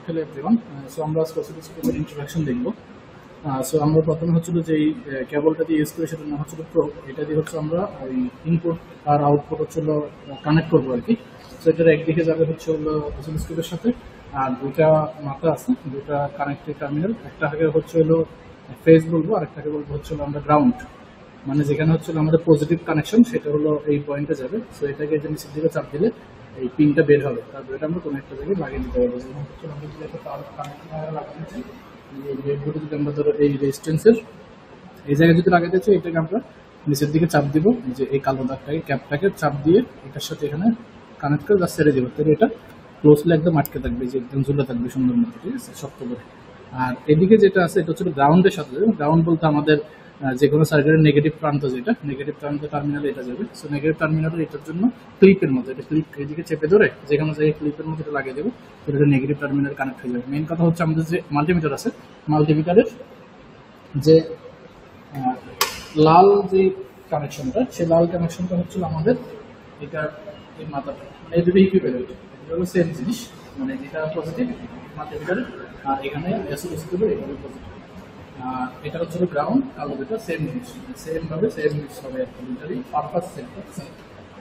hello everyone. So আমরা অসিলোস্কোপের introduction দেখব। So আমরা প্রথমে হচ্ছিল যে এই কেবলটা দিয়ে ইউজ করে সেটার নাম হচ্ছিল প্রোব। এটা দিয়ে হচ্ছে আমরা ওই ইনপুট আর আউটপুট হচ্ছিল কানেক্ট করবো আর কি। সো এটার একদিকে যাবে হচ্ছে হলো অসিলোস্কোপের সাথে, আর দুটা মাথা আছে, দুটা কানেক্টেড টার্মিনাল। একটা আগে হচ্ছে হলো ফেজ বলবো, আর একটাকে বলবো হচ্ছে হলো আমরা গ্রাউন্ড। মানে যেখানে হচ্ছে আমাদের পজিটিভ কানেকশন সেটা হলো এই পয়েন্টে যাবে। সো এটাকে যে নিচের দিকে চাপ দিলে এই পিনটা বের হবে, তারপর এটা আমরা কোনো একটা জায়গায় লাগিয়ে দিতে পারবো। যেমন হচ্ছে আমরা যদি একটা তার কানেক্ট লাগাচ্ছি, এই ব্রেডবোর্ডে যদি আমরা ধরো এই রেজিস্ট্যান্সের এই জায়গায় যদি লাগাতে চাই, এটাকে আমরা নিচের দিকে চাপ দিব, যে এই কালো দাগটাকে ক্যাপটাকে চাপ দিয়ে এটার সাথে এখানে কানেক্ট করে জাস্ট ছেড়ে দিব, তাহলে এটা ক্লোজলি একদম আটকে থাকবে, যে একদম ঝুলে থাকবে সুন্দর মতো, ঠিক আছে, শক্ত করে। আর এদিকে যেটা আছে এটা হচ্ছে গ্রাউন্ডের সাথে যাবে। গ্রাউন্ড বলতে আমাদের যে কোনো সার্কিটের নেগেটিভ প্রান্ত, যেটা নেগেটিভ প্রান্ত টার্মিনালে এটা যাবে। সো নেগেটিভ টার্মিনালে এটার জন্য ক্লিপের মতো, এটা ক্লিপ এদিকে চেপে ধরে যেখানে যে ক্লিপের মতো এটা লাগিয়ে দেবো, এটা নেগেটিভ টার্মিনাল কানেক্ট হয়ে যাবে। মেইন কথা হচ্ছে আমাদের যে মাল্টিমিটার আছে, মাল্টিমিটারের যে লাল যে কানেকশনটা, সেই লাল কানেকশনটা হচ্ছিল আমাদের এটা এই মাথাটা, মানে এই দুটো ইকুইভ্যালেন্ট, এটা হলো সেম জিনিস, মানে যেটা পজিটিভ মাল্টিমিটারের, আর এখানে অসিলোস্কোপের এটা পজিটিভ। এটা হচ্ছে গ্রাউন্ড, আর দুটো সেম জিনিস, সেম ভাবে সেম জিনিস হবে, দুটারই পারপাস সেম।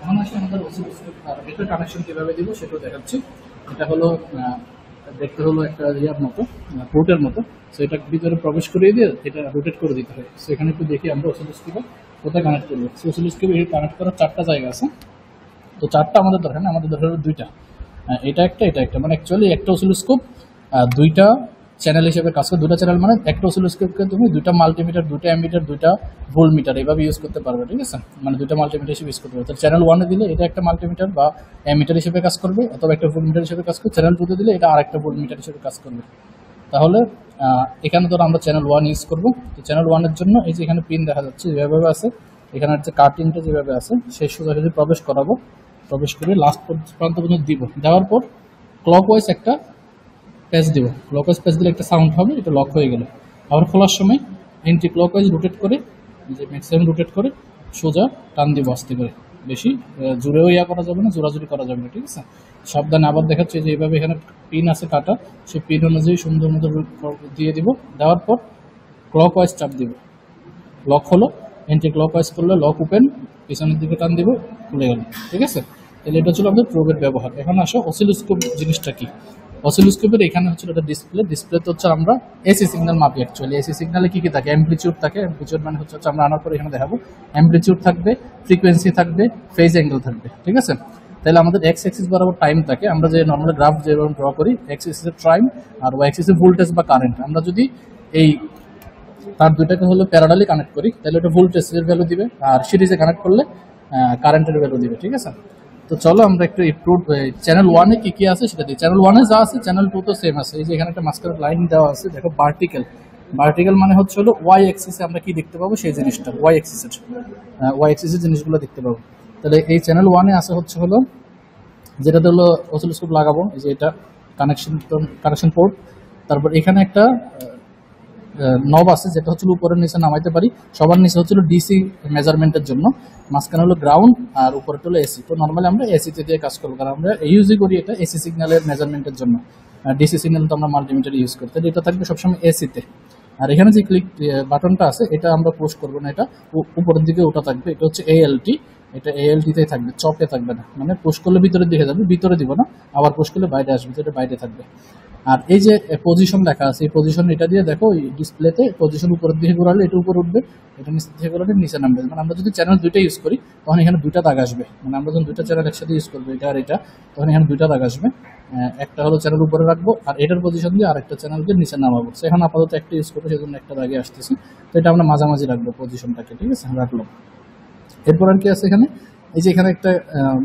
এখন আসলে আমাদের অসিলোস্কোপ আর এটা কানেকশন কিভাবে দিব সেটাও দেখাচ্ছি। এটা হলো দেখতে হলো একটা ইয়ার মতো, পোর্টের মতো। সো এটা ভিতরে প্রবেশ করিয়ে দিয়ে এটা রোটেট করে দিতে হয়। সো এখানে একটু দেখি আমরা অসিলোস্কোপে কোথায় কানেক্ট করবো। সো অসিলোস্কোপে কানেক্ট করার 4টা জায়গা আছে। তো 4টা আমাদের দরকার না, আমাদের দরকার 2টা। এটা একটা, মানে অ্যাকচুয়ালি একটা অসিলোস্কোপ 2টা চ্যানেল হিসেবে কাজ করে। 2টা চ্যানেল মানে একটা অসিলোস্কোপকে তুমি 2টা মাল্টিমিটার, 2টা অ্যামিটার, 2টা ভোল্টমিটার এইভাবে ইউজ করতে পারবে, ঠিক আছে, মানে 2টা মাল্টিমিটার হিসেবে ইউজ করতে পারবে। তো চ্যানেল 1-এ দিলে এটা একটা মাল্টিমিটার বা অ্যামিটার হিসেবে কাজ করবে, অথবা একটা ভোল্টমিটার হিসেবে কাজ করবে। চ্যানেল 2-তে দিলে এটা আরেকটা ভোল্টমিটার হিসেবে কাজ করবে। তাহলে এখানে ধরো আমরা চ্যানেল 1 ইউজ করবো। তো চ্যানেল 1-এর জন্য এই যে এখানে পিন দেখা যাচ্ছে যেভাবে আছে, এখানে হচ্ছে কাটিংটা যেভাবে আছে সেই সোজাসুজি প্রবেশ করাবো, প্রবেশ করে লাস্ট প্রান্ত পর্যন্ত দিব। দেওয়ার পর ক্লকওয়াইজ একটা প্যাচ দিব, ক্লকওয়াইজ প্যাচ দিলে একটা সাউন্ড হবে, এটা লক হয়ে গেল। আবার খোলার সময় এন্টি ক্লকওয়াইজ রোটেট করে, যে ম্যাক্সিমাম রোটেট করে সোজা টান দিব আস্তে করে, বেশি জোরেও করা যাবে না, জোরাজুরি করা যাবে না, ঠিক আছে। সাবধানে আবার দেখাচ্ছে যে এইভাবে এখানে পিন আছে কাটা, সেই পিন অনুযায়ী সুন্দর মতো দিয়ে দিব। দেওয়ার পর ক্লকওয়াইজ চাপ দিব, লক হলো। এন্টি ক্লকওয়াইজ করলে লক ওপেন, পিছনের দিকে টান দিব, খুলে গেল, ঠিক আছে। তাহলে এটা হচ্ছে আমাদের প্রোবের ব্যবহার। এখন আসো অসিলোস্কোপ জিনিসটা কি। অসিলোস্কোপের এখানে হচ্ছে একটা ডিসপ্লেতে হচ্ছে আমরা এসি সিগন্যাল মাপি। অ্যাকচুয়ালি এসি সিগন্যালে কি কি থাকে, অ্যাম্প্লিটিউড থাকে। অ্যাম্প্লিটিউড মানে হচ্ছে আমরা আনার পরে এখানে দেখাবো, অ্যাম্প্লিটিউড থাকবে, ফ্রিকোয়েন্সি থাকবে, ফেজ অ্যাঙ্গেল থাকবে, ঠিক আছে। তাহলে আমাদের এক্স অ্যাক্সিস বরাবর টাইম থাকে, আমরা যে নর্মাল গ্রাফ যেভাবে ড্র করি, এক্স অ্যাক্সিসের টাইম আর ওয়াই অ্যাক্সিসের ভোল্টেজ বা কারেন্ট। আমরা যদি এই তার দুইটাকে হলো প্যারালালি কানেক্ট করি, তাহলে ওটা ভোল্টেজের ভ্যালু দিবে, আর সিরিজে কানেক্ট করলে কারেন্টের ভ্যালু দিবে, ঠিক আছে। তো চলো আমরা একটু চ্যানেল 1-এ কি কি আছে সেটা দিই। চ্যানেল 1-এ যা আছে চ্যানেল 2 তো সেম আছে। এই যে এখানে একটা মাঝখানে লাইন দেওয়া আছে, দেখো ভার্টিক্যাল। ভার্টিক্যাল মানে হচ্ছে হলো ওয়াই অ্যাক্সিসে আমরা কি দেখতে পাবো সেই জিনিসটা, ওয়াই অ্যাক্সিসের জিনিসগুলো দেখতে পাবো। তাহলে এই চ্যানেল 1-এ আছে হচ্ছে হলো যেটাতে হলো অসিলোস্কোপ লাগাবো, এই যে এটা কানেকশন পোর্ট। তারপর এখানে একটা নব আছে, যেটা হচ্ছে উপরের নিচে নামাইতে পারি। সবার নিচে হচ্ছিল ডিসি মেজারমেন্টের জন্য, মাঝখানে হলো গ্রাউন্ড, আর উপরেটা হলো এসি। তো নর্মালি আমরা এসিতে দিয়ে কাজ করবো, কারণ আমরা ইউজই করি এটা এসি সিগন্যালের মেজারমেন্টের জন্য। ডিসি সিগন্যাল তো আমরা মাল্টিমিটার ইউজ করি, তাহলে এটা থাকবে সবসময় এসিতে। আর এখানে যে ক্লিক বাটনটা আছে, এটা আমরা পুশ করবো না, এটা উপরের দিকে ওটা থাকবে। এটা হচ্ছে এএলটি, এটা এএলটিতেই থাকবে, চপে থাকবে না, মানে পুশ করলে ভিতরের দিকে যাবে, ভিতরে দিব না, আবার পুশ করলে বাইরে আসবে, তো এটা বাইরে থাকবে। আর এই যে পজিশন লেখা আছে, এই পজিশন এটা দিয়ে দেখো ডিসপ্লেতে পজিশন উপরের দিকে ঘোরালে এটা উপরে উঠবে, এটা নিচের দিকে ঘোরালে নিচে নামবে। মানে আমরা যদি চ্যানেল 2টা ইউজ করি তখন এখানে 2টা দাগ আসবে, মানে আমরা যখন 2টা চ্যানেল একসাথে ইউজ করবো, এটা আর এটা, তখন এখানে 2টা দাগ আসবে। একটা হলো চ্যানেল উপরে রাখবো, আর এটার পজিশন দিয়ে আরেকটা চ্যানেলকে নিচে নামাবো। সেখানে আপাতত একটা ইউজ করবো, সেজন্য একটা দাগে আসতেছি। তো এটা আমরা মাঝামাঝি রাখবো পজিশনটাকে, ঠিক আছে, রাখলাম। এরপর আর কি আছে এখানে, এই যে এখানে একটা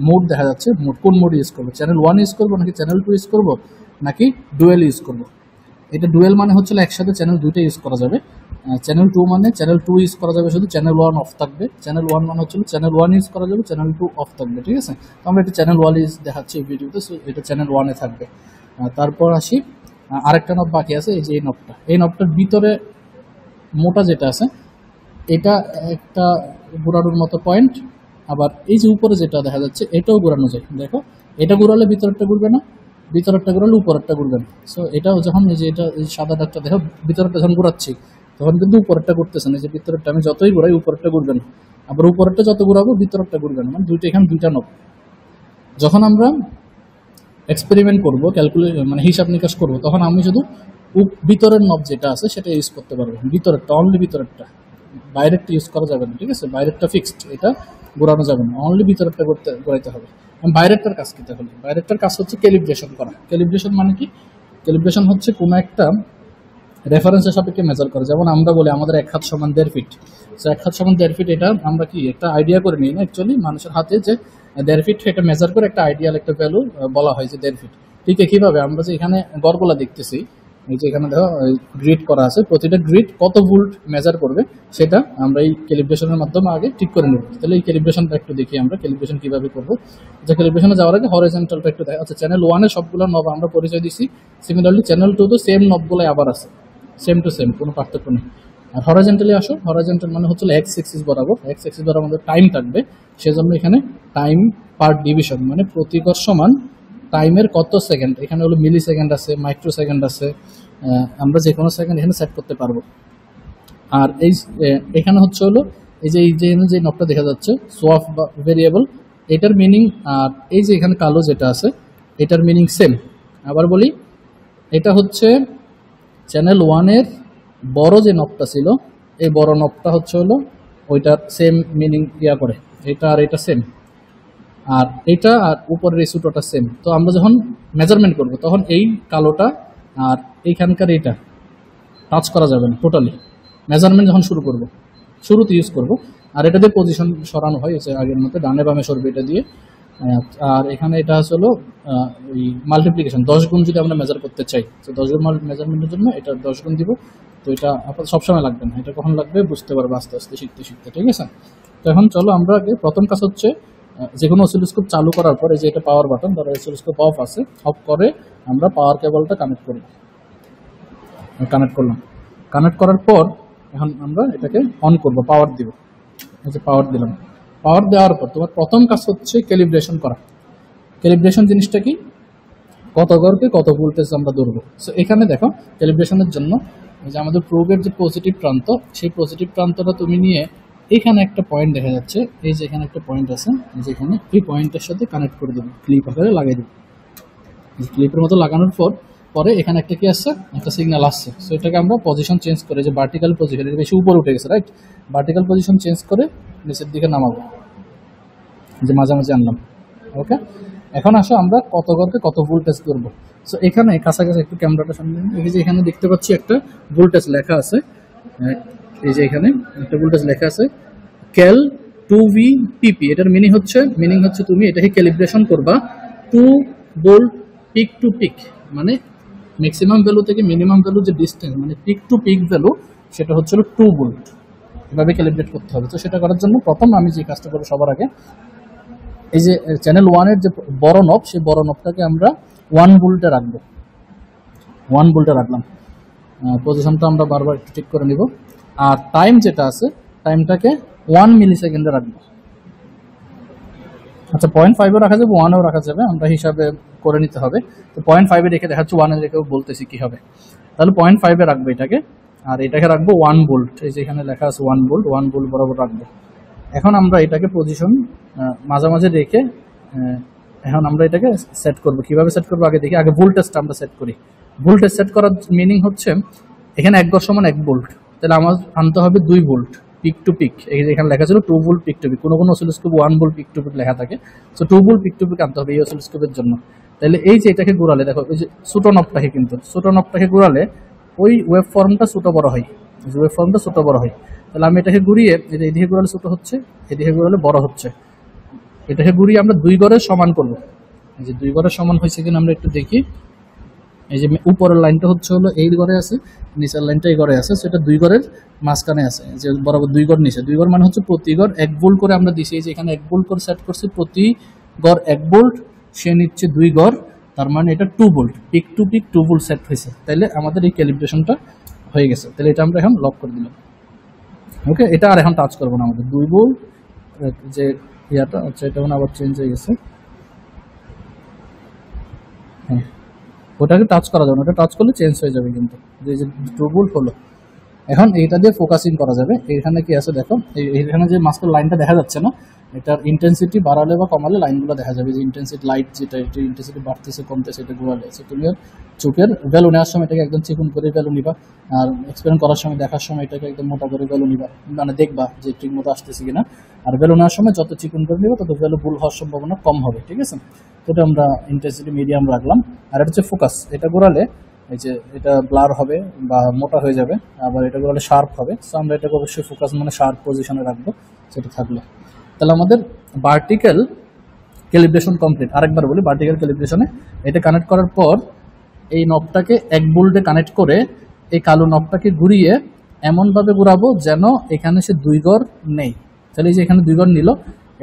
মোড দেখা যাচ্ছে, মোড কোন মোড ইউজ করবো, চ্যানেল 1 ইউজ করবো নাকি চ্যানেল 2 ইউজ করবো নাকি ডুয়েল ইউজ করবো। এটা ডুয়েল মানে হচ্ছে একসাথে চ্যানেল 2টা ইউজ করা যাবে। চ্যানেল 2 মানে চ্যানেল 2 ইউজ করা যাবে শুধু, চ্যানেল 1 অফ থাকবে। চ্যানেল 1 মানে হচ্ছে চ্যানেল 1 ইউজ করা যাবে, চ্যানেল 2 অফ থাকবে, ঠিক আছে। তো আমরা এটা চ্যানেল 1 ইউজ দেখাচ্ছি এই ভিডিওতে, সো এটা চ্যানেল 1-এ থাকবে। তারপর আসি আরেকটা নব বাকি আছে, এই যে এই নবটা, এই নবটার ভিতরে মোটা যেটা আছে, এটা একটা ঘোরানোর মতো পয়েন্ট। আবার এই যে উপরে যেটা দেখা যাচ্ছে, এটাও ঘোরানো যায়, দেখো এটা ঘোরালে ভিতরটা ঘুরবে না, ভিতরেরটা ঘুরালে উপরেরটা ঘুরবে না। সো এটাও যখন এই যে এটা এই সাদা দাগটা দেখো, ভিতরেরটা যখন ঘুরাচ্ছি তখন কিন্তু উপরেরটা ঘুরতেছে না, এই যে ভিতরেরটা আমি যতই ঘুরাই উপরেরটা ঘুরবে না, আবার উপরেরটা যত ঘুরাবো ভিতরেরটা ঘুরবে না, মানে দুইটা এখানে দুইটা নব। যখন আমরা এক্সপেরিমেন্ট করবো, ক্যালকুলেশন মানে হিসাব নিকাশ করবো, তখন আমি শুধু ভিতরের নব যেটা আছে সেটা ইউজ করতে পারবো, ভিতরেরটা, অনলি ভিতরেরটা, বাইরেরটা ইউজ করা যাবে না, ঠিক আছে? বাইরেরটা ফিক্সড, এটা ঘোরানো যাবে না, অনলি ভিতরেরটা ঘোরাইতে হবে। বাইরেরটার কাজ কি তাহলে? বাইরেরটার কাজ হচ্ছে ক্যালিব্রেশন করা। ক্যালিব্রেশন মানে কি? ক্যালিব্রেশন হচ্ছে কোনো একটা রেফারেন্সের সাপেক্ষে মেজার করা। যেমন আমরা বলি আমাদের 1 হাত সমান 1.5 ফিট, সো 1 হাত সমান 1.5 ফিট, এটা আমরা কি একটা আইডিয়া করে নিই না অ্যাকচুয়ালি মানুষের হাতে যে 1.5 ফিট, এটা মেজার করে একটা আইডিয়াল একটা ভ্যালু বলা হয় যে 1.5 ফিট। ঠিক কিভাবে আমরা যে এখানে গড়গুলা দেখতেছি, এই যে এখানে দেখো গ্রিড করা আছে, প্রতিটা গ্রিড কত ভোল্ট মেজার করবে সেটা আমরা এই ক্যালিব্রেশনের মাধ্যমে আগে ঠিক করে নেব। তাহলে এই ক্যালিব্রেশনটা একটু দেখি আমরা ক্যালিব্রেশন কিভাবে করবো। যে ক্যালিব্রেশনে যাওয়ার আগে হরিজন্টালটা একটু দেখা। আচ্ছা, চ্যানেল 1 এর সবগুলো নব আমরা পরিচয় দিছি, সিমিলারলি চ্যানেল 2 তো সেম নবগুলো আবার আছে, সেম টু সেম, কোনো পার্থক্য নেই। আর হরিজন্টালি আসো, হরিজন্টাল মানে হচ্ছে এক্স এক্সিস বরাবর, এক্স এক্সিস বরাবর আমাদের টাইম থাকবে, সেজন্য এখানে টাইম পার ডিভিশন মানে প্রতি গড় সমান টাইমের কত সেকেন্ড, এখানে হলো মিলি সেকেন্ড আছে, মাইক্রো সেকেন্ড আছে, আমরা যে কোনো সেকেন্ড এখানে সেট করতে পারবো। আর এই এখানে হচ্ছে হলো এই যে নবটা দেখা যাচ্ছে সোয়াপ ভেরিয়েবল, এটার মিনিং, আর এই যে এখানে কালো যেটা আছে এটার মিনিং সেম। আবার বলি, এটা হচ্ছে চ্যানেল 1 এর বড় যে নবটা ছিল, এই বড় নবটা হচ্ছে হলো ওইটার সেম মিনিং ইয়া করে, এটা আর এটা সেম, আর এটা আর উপরের এই ছোটটা সেম। তো আমরা যখন মেজারমেন্ট করব তখন এই কালোটা আর এইখানকার এইটা টাচ করা যাবে না টোটালি, মেজারমেন্ট যখন শুরু করব শুরুতে ইউজ করব। আর এটা দিয়ে পজিশন সরানো হয়, হচ্ছে আগের মতো ডানে বামে সরবে এটা দিয়ে। আর এখানে এটা হলো ওই মাল্টিপ্লিকেশন, 10 গুণ যদি আমরা মেজার করতে চাই, তো 10 গুণ মেজারমেন্টের জন্য এটা 10 গুণ দিব। তো এটা আপনার সবসময় লাগবে না, এটা কখন লাগবে বুঝতে পারবো আস্তে আস্তে শিখতে শিখতে, ঠিক আছে? তো এখন চলো আমরা আগে প্রথম কাজ হচ্ছে যে কোনো অসিলোস্কোপ চালু করার পরে যে এটা পাওয়ার বাটন, ধরো অসিলোস্কোপ অফ আছে, অফ করে আমরা পাওয়ার কেবলটা কানেক্ট করি, কানেক্ট করলাম। কানেক্ট করার পর এখন আমরা এটাকে অন করব, পাওয়ার দিব, এই যে পাওয়ার দিলাম। পাওয়ার দেওয়ার পর তোমার প্রথম কাজ হচ্ছে ক্যালিব্রেশন করা। ক্যালিব্রেশন জিনিসটা কি? কত গড়কে কত ভোল্টেজ আমরা ধরবো। সো এখানে দেখো ক্যালিব্রেশনের জন্য যে আমাদের প্রোবের যে পজিটিভ প্রান্ত, সেই পজিটিভ প্রান্তটা তুমি নিয়ে এখানে একটা পয়েন্ট দেখা যাচ্ছে, এই যে এখানে একটা পয়েন্ট আছে, যেখানে এই পয়েন্টের সাথে কানেক্ট করে দেবো, ক্লিপ আকারে লাগিয়ে দেবো। ক্লিপের মতো লাগানোর পরে এখানে একটা কি আসছে, একটা সিগন্যাল আসছে। সো এটাকে আমরা পজিশন চেঞ্জ করে, যে ভার্টিক্যাল পজিশন, এটা বেশি উপরে উঠে গেছে, রাইট? ভার্টিক্যাল পজিশন চেঞ্জ করে নিচের দিকে নামাবো, যে মাঝামাঝি আনলাম। ওকে, এখন আসো আমরা কত গড়কে কত ভোল্টেজ করবো। সো এখানে কাছাকাছি একটু ক্যামেরাটা সামনে, এই যে এখানে দেখতে পাচ্ছি একটা ভোল্টেজ লেখা আছে, এই যে এখানে একটা ভোল্টেজ লেখা আছে ক্যাল 2VPP। এটার মিনিং হচ্ছে তুমি এটাকে ক্যালিব্রেশন করবা 2 ভোল্ট পিক টু পিক, মানে ম্যাক্সিমাম ভ্যালু থেকে মিনিমাম ভ্যালু যে ডিস্টেন্স, মানে পিক টু পিক ভ্যালু, সেটা হচ্ছে 2 ভোল্ট। এভাবে ক্যালিব্রেট করতে হবে। তো সেটা করার জন্য প্রথম আমি যে কাজটা করবো, সবার আগে এই যে চ্যানেল 1 এর যে বড় নব, সেই বড় নবটাকে আমরা 1 ভোল্টে রাখবো, 1 ভোল্টে রাখলাম। পজিশনটা আমরা বারবার একটু ঠিক করে নিব। আর টাইম যেটা আছে, টাইমটাকে 1 মিলি সেকেন্ডে রাখবো। আচ্ছা, 0.5 রাখা যাবে, 1-এও রাখা যাবে, আমরা হিসাবে করে নিতে হবে। তো 0.5 রেখে দেখাচ্ছি, 1-এ রেখেও বলতেছি কি হবে। তাহলে 0.5 রাখবো এটাকে, আর এটাকে রাখবো 1 ভোল্ট। এই যে এখানে লেখা আছে 1 ভোল্ট, 1 ভোল্ট বরাবর রাখবো। এখন আমরা এটাকে পজিশন মাঝামাঝি রেখে এখন আমরা এটাকে সেট করবো। কিভাবে সেট করবো আগে দেখি, আগে ভোল্টেজটা আমরা সেট করি। ভোল্টেজ সেট করার মিনিং হচ্ছে এখানে 1 গড় সমান 1 ভোল্ট, তাহলে আমার আনতে হবে 2 ভোল্ট পিক টু পিক। এখানে লেখা ছিল 2 ভোল্ট পিক টু পিক, কোনো oscilloscope 1 volt peak to peak লেখা থাকে। So 2 volt peak to peak আনতে হবে এই অসিলোস্কোপের জন্য। তাহলে এই যে এটাকে ঘুরালে দেখো, ওই যে ছোট নবটাকে, কিন্তু ছোট নবটাকে ঘুরালে ওই ওয়েব ফর্মটা ছোট বড় হয়, ওয়েব ফর্মটা ছোট বড় হয়। তাহলে আমি এটাকে ঘুরিয়ে, এদিকে ঘুরালে ছোট হচ্ছে, এদিকে ঘুরালে বড় হচ্ছে। এটাকে ঘুরিয়ে আমরা 2 গড়ের সমান করবো। এই যে 2 গড়ের সমান হয়েছে কিনা আমরা একটু দেখি। এই যে উপরের লাইনটা হচ্ছে হলো এই গড়ে আছে, নিচের লাইনটা এই গড়ে আছে, সেটা 2 গড়ের মাঝখানে আছে, যে বরাবর 2 গড় নিচে। 2 গড় মানে হচ্ছে প্রতি গড় 1 ভোল্ট করে আমরা দিছি। এই যে এখানে 1 ভোল্ট করে সেট করছি, প্রতি গড় 1 ভোল্ট, সে নিচ্ছে 2 গড়, তার মানে এটা 2 volt peak to peak 2 volt set হয়েছে। তাইলে আমাদের এই ক্যালিব্রেশনটা হয়ে গেছে। তাহলে এটা আমরা এখন লক করে দিলাম। ওকে, এটা আর এখন টাচ করবো না, আমাদের 2 ভোল্ট যে ইয়াটা হচ্ছে, এটা এখন আবার চেঞ্জ হয়ে গেছে। হ্যাঁ, ওটাকে টাচ করা যাবে না, ওটা টাচ করলে চেঞ্জ হয়ে যাবে কিন্তু, যে ট্রু বুল্ট হলো। এখন এইটা দিয়ে ফোকাসিং করা যাবে। এখানে কি আছে দেখো, এইখানে যে মাস্কের লাইনটা দেখা যাচ্ছে না, এটার ইন্টেন্সিটি বাড়ালে বা কমালে লাইনগুলো দেখা যাবে, যে ইন্টেন্সিটি লাইট যেটা এটা ইন্টেন্সিটি বাড়তেছে কমতেছে এটা ঘোরালে। তুমি চোখের ভ্যালু নেওয়ার সময় এটাকে একদম চিকন করে ভ্যালু নিবা, আর এক্সপেরিমেন্ট করার সময় দেখার সময় এটাকে একদম মোটা করে ভ্যালু নিবা, মানে দেখবা যে ঠিক মতো আসতেছে কিনা। আর ভ্যালু নেওয়ার সময় যত চিকন করে নিবা তত ভ্যালু ভুল হওয়ার সম্ভাবনা কম হবে, ঠিক আছে। তো এটা আমরা ইন্টেন্সিটি মিডিয়াম রাখলাম। আর এটা হচ্ছে ফোকাস, এটা ঘোরালে এই যে এটা ব্লার হবে বা মোটা হয়ে যাবে, আবার এটা ঘোরালে শার্প হবে। সো আমরা এটাকে অবশ্যই ফোকাস মানে শার্প পজিশনে রাখবো, সেটা থাকলো। তাহলে আমাদের ভার্টিক্যাল ক্যালিব্রেশন কমপ্লিট। আরেকবার বলি, ভার্টিক্যাল ক্যালিব্রেশনে এটা কানেক্ট করার পর এই নবটাকে এক বোল্টে কানেক্ট করে এই কালো নবটাকে ঘুরিয়ে এমনভাবে ঘুরাবো যেন এখানে সে দুই গড় নেই। তাহলে এই যে এখানে দুই গড় নিল,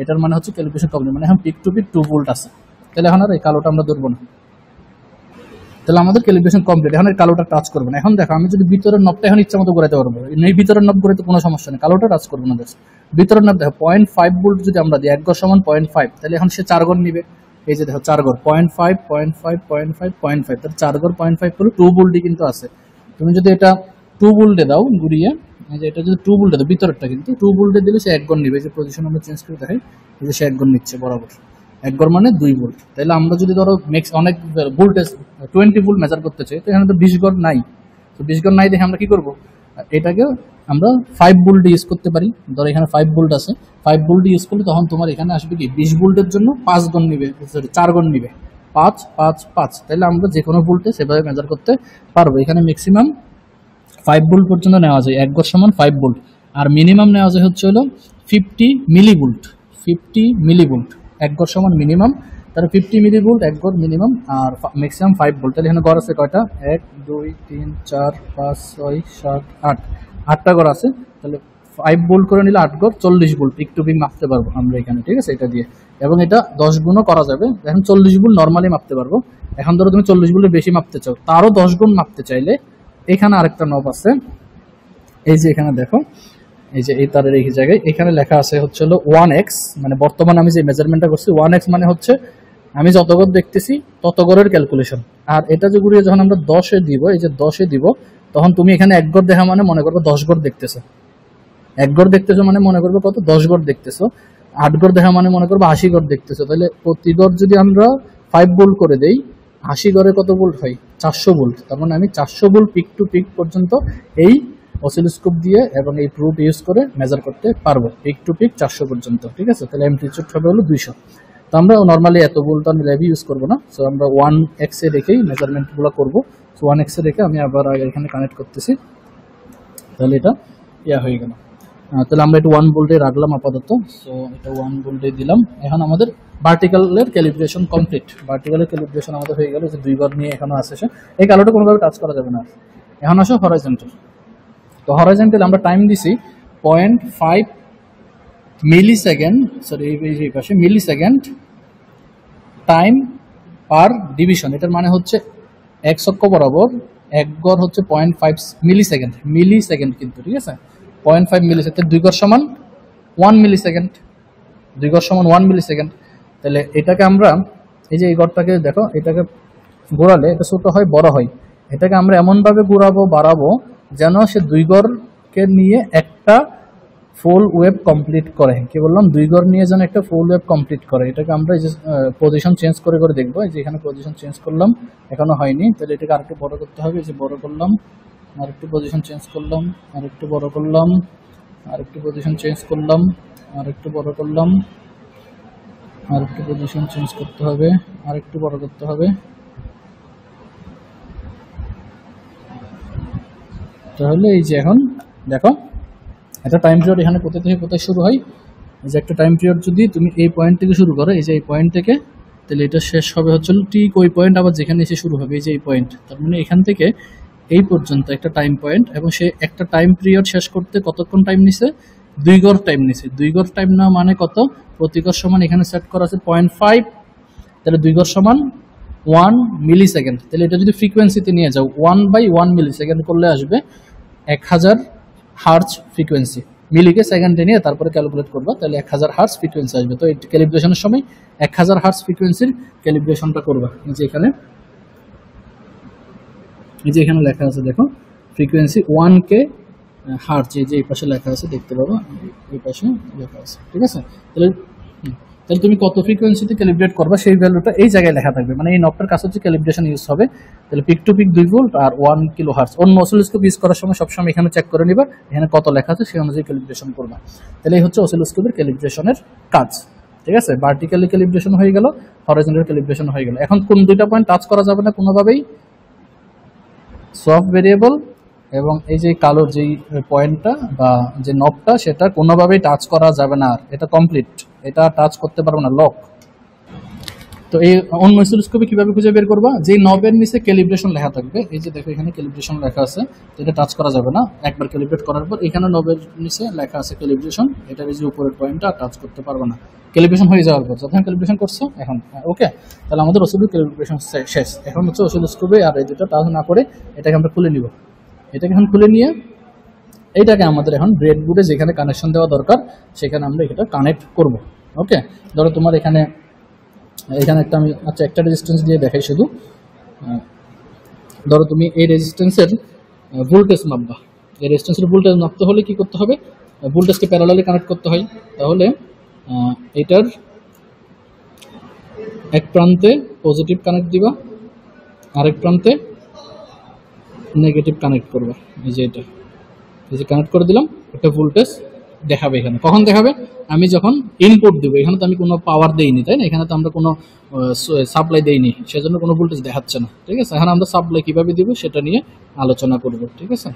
এটার মানে হচ্ছে ক্যালিব্রেশন কমপ্লিট, মানে এখন পিক টু পিক 2 ভোল্ট আছে। তাহলে এখন আর এই কালোটা আমরা ধরবো না, তাহলে আমাদের ক্যালিব্রেশন কমপ্লিট। এখন এই কালোটা টাচ করবো না। এখন দেখো, আমি যদি ভিতরের নবটা এখন ইচ্ছা মতো ঘুরাতে পারবো, এই ভিতরের নব ঘুরাতে কোনো সমস্যা নেই, কালোটা টাচ করবো না। ভিতরের নব দেখো 0.5 ভোল্ট যদি আমরা দিই, 1 গড় সমান 0.5, তাহলে এখন সে 4 গড় নিবে। এই যে দেখো 4 গড় 0.5 0.5 0.5 0.5, তাহলে 4 গড় 0.5 হলো 2 ভোল্টই কিন্তু আছে। তুমি যদি এটা 2 ভোল্টে দাও ঘুরিয়ে, এই যে এটা যদি 2 ভোল্টে দাও, ভিতরেরটা কিন্তু 2 ভোল্টে দিলে সে 1 গড় নিবে। যে পজিশন আমরা চেঞ্জ করে দেখাই, এই যে সে 1 গড় নিচ্ছে বরাবর, 1 গড় মানে 2 ভোল্ট। তাহলে আমরা যদি ধরো অনেক ভোল্টেজ 20 ভোল্ট মেজার করতে চাই, তো এখানে তো 20 গড় নাই। তো 20 গড় নাই দেখে আমরা কি করবো, এটাকে আমরা 5 ভোল্ট ইউজ করতে পারি। ধরো এখানে 5 ভোল্ট আছে, 5 ভোল্ট ইউজ করলে তখন তোমার এখানে আসবে কি 20 ভোল্টের জন্য 5 গড় নিবে, সরি 4 গড় নিবে, 5 5 5। তাহলে আমরা যে কোনো ভোল্টে সেভাবে মেজার করতে পারবো। এখানে ম্যাক্সিমাম 5 ভোল্ট পর্যন্ত নেওয়া যায়, 1 গড় সমান 5 ভোল্ট। আর মিনিমাম নেওয়া যায় হচ্ছে হলো 50 মিলিভোল্ট, 50 মিলিভোল্ট 1 গড় সমান মিনিমাম। তাহলে 50 মিলিভোল্ট 1 গড় মিনিমাম, আর ম্যাক্সিমাম 5 ভোল্ট। তাহলে এখানে গড় আছে কয়টা, 1 2 3 4 5 6 7 8, 8টা গড় আছে। তাহলে 5 ভোল্ট করে নিলে 8 গড় 40 ভোল্ট পিক টু পিক মাপতে পারবো আমরা এখানে, ঠিক আছে, এটা দিয়ে। এবং এটা 10 গুণও করা যাবে। এখন 40 ভোল্ট নর্মালি মাপতে পারবো। এখন ধরো তুমি 40 ভোল্টের বেশি মাপতে চাও, তারও 10 গুণ মাপতে চাইলে এখানে আরেকটা নব আছে, এই যে এখানে দেখো, এই যে এই তারের এই জায়গায় এখানে লেখা আছে হচ্ছে হলো 1x, মানে বর্তমানে আমি যে মেজারমেন্টটা করছি 1x মানে হচ্ছে আমি যত গড় দেখতেছি তত গড়ের ক্যালকুলেশন। আর এটা যে ঘুরিয়ে যখন আমরা 10-এ দিব, এই যে 10-এ দিব, তখন তুমি এখানে 1 গড় দেখা মানে মনে করবো 10 গড় দেখতেছো, 1 গড় দেখতেছো মানে মনে করবো কত, 10 গড় দেখতেছো। 8 গড় দেখা মানে মনে করবো 80 গড় দেখতেছো। তাহলে প্রতি গড় যদি আমরা 5 ভোল্ট করে দেই, 80 গড়ে কত ভোল্ট হয়, 400 ভোল্ট। তার মানে আমি 400 ভোল্ট পিক টু পিক পর্যন্ত এই অসিলোস্কোপ দিয়ে এবং এই প্রুফ ইউজ করে মেজার করতে পারবো, পিক টু পিক 400 পর্যন্ত, ঠিক আছে। তাহলে অ্যামপ্লিটিউড হবে হলো 200। তো আমরা নর্মালি এত ভোল্ট আমি ল্যাবে ইউজ করবো না, সো আমরা 1x এ রেখেই মেজারমেন্টগুলো করবো। সো 1x এ রেখে আমি আবার এখানে কানেক্ট করতেছি, তাহলে এটা হয়ে গেল। তাহলে আমরা এটা 1 ভোল্টে রাখলাম আপাতত। সো এটা 1 ভোল্টে দিলাম। এখন আমাদের ভার্টিক্যালের ক্যালিব্রেশন কমপ্লিট। ভার্টিক্যালের ক্যালিব্রেশন আমাদের হয়ে গেল, যে 2 বার নিয়ে এখনো আসে সে। এই কালোটা কোনোভাবে টাচ করা যাবে না। এখন আসো হরাইজন্টাল। তো হরাইজন্টাল আমরা টাইম দিছি 0.5 মিলিসেকেন্ড, সরি এই পাশে মিলিসেকেন্ড টাইম পার ডিভিশন। এটার মানে হচ্ছে এক অক্ষ বরাবর 1 গড় হচ্ছে 0.5 মিলিসেকেন্ড, মিলিসেকেন্ড কিন্তু, ঠিক আছে, 0.5 মিলিসেকেন্ড। 2 গড় সমান 1 মিলিসেকেন্ড, 2 গড় সমান 1 মিলিসেকেন্ড। তাহলে এটাকে আমরা, এই যে এই গড়টাকে দেখো, এটাকে ঘোরালে এটা ছোট হয় বড় হয়। এটাকে আমরা এমনভাবে ঘোরাবো বাড়াবো যেন সে 2 গড়কে নিয়ে একটা ফুল ওয়েভ কমপ্লিট করে। কি বললাম, 2 গড় নিয়ে যেন একটা ফুল ওয়েভ কমপ্লিট করে। এটাকে আমরা এই যে পজিশন চেঞ্জ করে করে দেখবো। এই যে এখানে পজিশন চেঞ্জ করলাম, এখনো হয়নি, তাহলে এটাকে আরেকটু বড় করতে হবে। এই যে বড় করলাম, আরেকটু পজিশন চেঞ্জ করলাম, আরেকটু বড় করলাম, আরেকটু পজিশন চেঞ্জ করলাম, আরেকটু বড় করলাম, আরেকটু পজিশন চেঞ্জ করতে হবে, আরেকটু বড় করতে হবে। তাহলে এই যে এখন দেখো, একটা টাইম পিরিয়ড এখানে কোথা থেকে কোথায় শুরু হয়। এই যে একটা টাইম পিরিয়ড যদি তুমি এই পয়েন্ট থেকে শুরু করো, এই যে এই পয়েন্ট থেকে, তাহলে এটা শেষ হবে হচ্ছে ঠিক ওই পয়েন্ট আবার যেখানে এসে শুরু হবে, এই যে এই পয়েন্ট। তার মানে এখান থেকে এই পর্যন্ত একটা টাইম পয়েন্ট, এবং সে একটা টাইম পিরিয়ড শেষ করতে কতক্ষণ টাইম নিছে, 2 গড় টাইম নিছে। 2 গড় টাইম না মানে কত, প্রতি গড় সমান এখানে সেট করা আছে 0.5, তাহলে 2 গড় সমান 1 মিলিসেকেন্ড। তাহলে এটা যদি ফ্রিকোয়েন্সিতে নিয়ে যাও 1/1 মিলিসেকেন্ড করলে আসবে 1000 হার্জ ফ্রিকোয়েন্সি। মিলিকে সেকেন্ডে নিয়ে তারপরে ক্যালকুলেট করবা, তাহলে 1000 হার্জ ফ্রিকোয়েন্সি আসবে। তো এই ক্যালিব্রেশনের সময় 1000 হার্জ ফ্রিকোয়েন্সির ক্যালিব্রেশনটা করবা। যে এখানে এই যে এখানে লেখা আছে দেখো ফ্রিকোয়েন্সি 1K হার্টজ, এই যে এই পাশে লেখা আছে দেখতে পাবো, এই পাশে লেখা আছে, ঠিক আছে। তাহলে তুমি কত ফ্রিকোয়েন্সিতে ক্যালিব্রেট করবা সেই ভ্যালুটা এই জায়গায় লেখা থাকবে, মানে এই নবটার কাছে হচ্ছে ক্যালিব্রেশন ইউজ হবে। তাহলে pick to peak 2 volt R 1 kilo hertz. অন্য অসিলোস্কোপ ইউজ করার সময় সবসময় এখানে চেক করে নিবা এখানে কত লেখা আছে সেই অনুযায়ী ক্যালিব্রেশন করবা। তাহলে এই হচ্ছে অসিলোস্কোপের ক্যালিব্রেশনের কাজ, ঠিক আছে। ভার্টিক্যালি ক্যালিব্রেশন হয়ে গেল, হরাইজন্টাল ক্যালিব্রেশন হয়ে গেল। এখন কোন দুইটা পয়েন্ট টাচ করা যাবে না কোনোভাবেই? সফট ভেরিয়েবল এবং এই যে কালো যেই পয়েন্টটা বা যে নবটা সেটা কোনোভাবেই টাচ করা যাবে না, আর এটা কমপ্লিট, এটা টাচ করতে পারবো না, লক। তো এই অন্য অসিলোস্কোপে কিভাবে খুঁজে বের করবা? যে নবের নিচে ক্যালিব্রেশন লেখা থাকবে, এই যে দেখো এখানে ক্যালিব্রেশন লেখা আছে, তো এটা টাচ করা যাবে না। একবার ক্যালিব্রেট করার পর এখানে নবের নিচে লেখা আছে ক্যালিব্রেশন, এটার যে উপরের পয়েন্টটা টাচ করতে পারবে না ক্যালিব্রেশন হয়ে যাওয়ার পর। যখন ক্যালিব্রেশন করছো এখন ওকে, তাহলে আমাদের অসিলোস্কোপ ক্যালিব্রেশন শেষ। এখন হচ্ছে অসিলোস্কোপে আর এই দুটো টাচ না করে এটাকে আমরা খুলে নিব। এটাকে এখন খুলে নিয়ে এইটাকে আমাদের এখন ব্রেডবোর্ডে যেখানে কানেকশন দেওয়া দরকার সেখানে আমরা এটা কানেক্ট করব। ওকে, ধরো তোমার এখানে একটা আমি একটা রেজিস্ট্যান্স দিয়ে দেখাই শুধু। ধরো তুমি এই রেজিস্ট্যান্সের ভোল্টেজ মাপবা। এই রেজিস্ট্যান্সের ভোল্টেজ মাপতে হলে কি করতে হবে? ভোল্টেজকে প্যারালালি কানেক্ট করতে হয়। তাহলে এটার এক প্রান্তে পজিটিভ কানেক্ট দিবা, আরেক প্রান্তে নেগেটিভ কানেক্ট করবা। এই যে এটা, এই যে কানেক্ট করে দিলাম, একটা ভোল্টেজ দেখাবে এখানে। কখন দেখাবে? আমি যখন ইনপুট দেবো। এখানে তো আমি কোনো পাওয়ার দেইনি, তাই না? এখানে তো আমরা কোনো সাপ্লাই দেইনি, সেজন্য কোনো ভোল্টেজ দেখাচ্ছে না, ঠিক আছে। এখন আমরা সাপ্লাই কিভাবে দিব সেটা নিয়ে আলোচনা করব, ঠিক আছে।